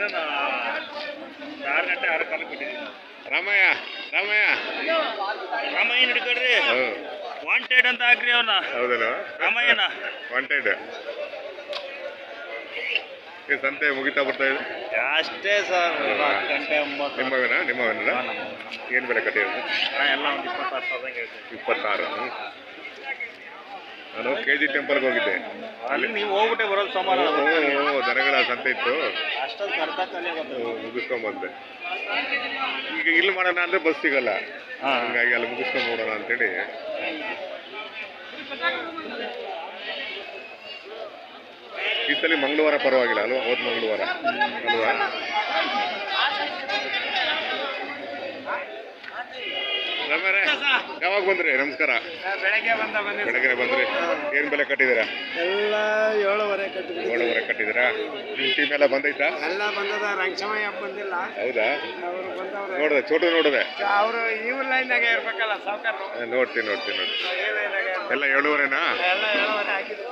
6 ಗಂಟೆ 6 ಕಾಲಕ್ಕೆ ಬಿಟ್ಟಿದ್ದೀವಿ. ರಾಮಯ್ಯ ರಾಮಯ್ಯ ರಾಮಯ್ಯನ ಹಿಡ್ಕೊಡ್ರಿ, ವಾಂಟೆಡ್ ಅಂತ ಹಾಕ್ರಿ ಅವ್ರನ್ನ. ಹೌದಲ್ಲ, ರಾಮಯ್ಯನ ವಾಂಟೆಡ್. ಸಂತೆ ಮುಗಿತಾ ಬರ್ತಾ ಇದೆ ಅಷ್ಟೇ ಸರ್. 10 ಗಂಟೆ 9. ನಿಮ್ಮವೇನ ಏನು ಬೆಲೆ ಕಟ್ಟಿರೋದು? ಎಲ್ಲ ಒಂದು 26,000 ಹೇಳ್ತೀನಿ. 26. ನಾನು KG ಟೆಂಪಲ್ಗೆ ಹೋಗಿದ್ದೆ. ಅಲ್ಲಿ ನೀವು ಹೋಗ್ಬಿಟ್ಟೆ ಬರೋದು ಸೋಮವಾರ. ದನಗಳ ಸಂತೆ ಇತ್ತು, ಅಷ್ಟೊಂದು ಕರ್ಕತ್ತಲ್ಲಿ ಮುಗಿಸ್ಕೊಂಬಂದೆ. ಈಗ ಇಲ್ಲಿ ಮಾಡೋಣ ಅಂದ್ರೆ ಬಸ್ ಸಿಗಲ್ಲ, ಹಂಗಾಗಿ ಅಲ್ಲಿ ಮುಗಿಸ್ಕೊಂಡು ನೋಡೋಣ ಅಂತೇಳಿ. ಈ ಸಲ ಮಂಗಳವಾರ ಪರವಾಗಿಲ್ಲ ಅಲ್ವಾ? ಹೋದ ಮಂಗಳವಾರ ಅಲ್ವಾ? ರಮ್ಯಾರೆ ಯಾವಾಗ ಬಂದ್ರಿ? ನಮಸ್ಕಾರ. ಬೆಳಗ್ಗೆ ಬಂದ್ರಿ. ಏನ್ ಬೆಲೆ ಕಟ್ಟಿದ್ದೀರಾ? ಎಲ್ಲ 7:30 ಕಟ್ಟಿದ್ದೀರಾ? ನಿಮ್ ಟೀಮ್ ಎಲ್ಲ ಬಂದೈತಾ? ಎಲ್ಲ ಬಂದದ. ರಂಗಸಮಯ ಬಂದಿಲ್ಲ. ಹೌದಾ? ಅವರು ಬಂದವ್ರೆ. ನೋಡಿದೆ, ಚೋಟು ನೋಡಿದೆ. ಅವರು ಇವ್ರ ಲೈನ್ನಾಗೆ ಇರ್ಬೇಕಲ್ಲ ಸಾವುಕಾರರು. ನೋಡ್ತೀನಿ. ಎಲ್ಲ 7:30ನಾ? ಎಲ್ಲ 7:30 ಹಾಕಿದ್ರು.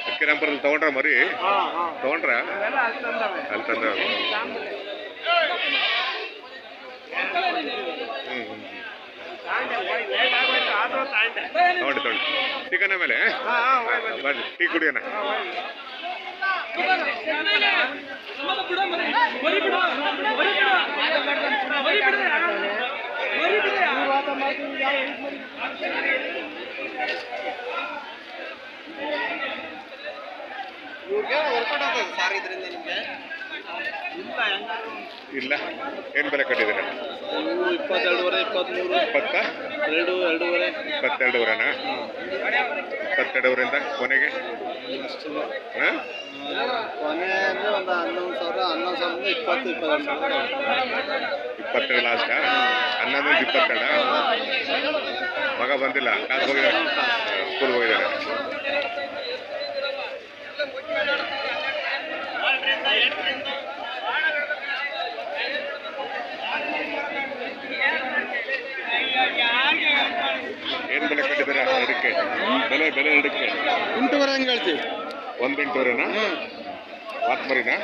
ಅಕ್ಕಿರಾಂಪುರದಲ್ಲಿ ತಗೊಂಡ್ರ ಮರಿ? ತಗೊಂಡ್ರ? ಅಲ್ಲಿ ತಂದ್ರ. ನೋಡಿ ಚಿಕನ್ ಮೇಲೆ ಬರ್ರಿ, ಟೀ ಕುಡಿಯೋಣ. ಇಲ್ಲ, ಏನ್ ಬೆಲೆ ಕಟ್ಟಿದ್ದೀರ? 22.5 23 22.5 22.5ನಾ? 22.5ರಿಂದ ಕೊನೆಗೆ ಕೊನೆ ಅಂದ್ರೆ ಒಂದು 11,000 22 ಲಾಸ್ಟಾ? 11 22. ಮಗ ಬಂದಿಲ್ಲ, ಕ್ಲಾಸ್ ಹೋಗಿದ್ದಾರೆ, ಸ್ಕೂಲ್ ಹೋಗಿದ್ದಾರೆ. ಏನ್ ಬೆಲೆ ಕಟ್ಟಿದ್ದೀರಾ ಎರಡಕ್ಕೆ? ಬೆಲೆ ಎರಡಕ್ಕೆ 8.5 ಹಂಗೆ ಹೇಳ್ತೀವಿ. 1.8ವರೆನಾ? ವಾತ್ಮರಿನಾ?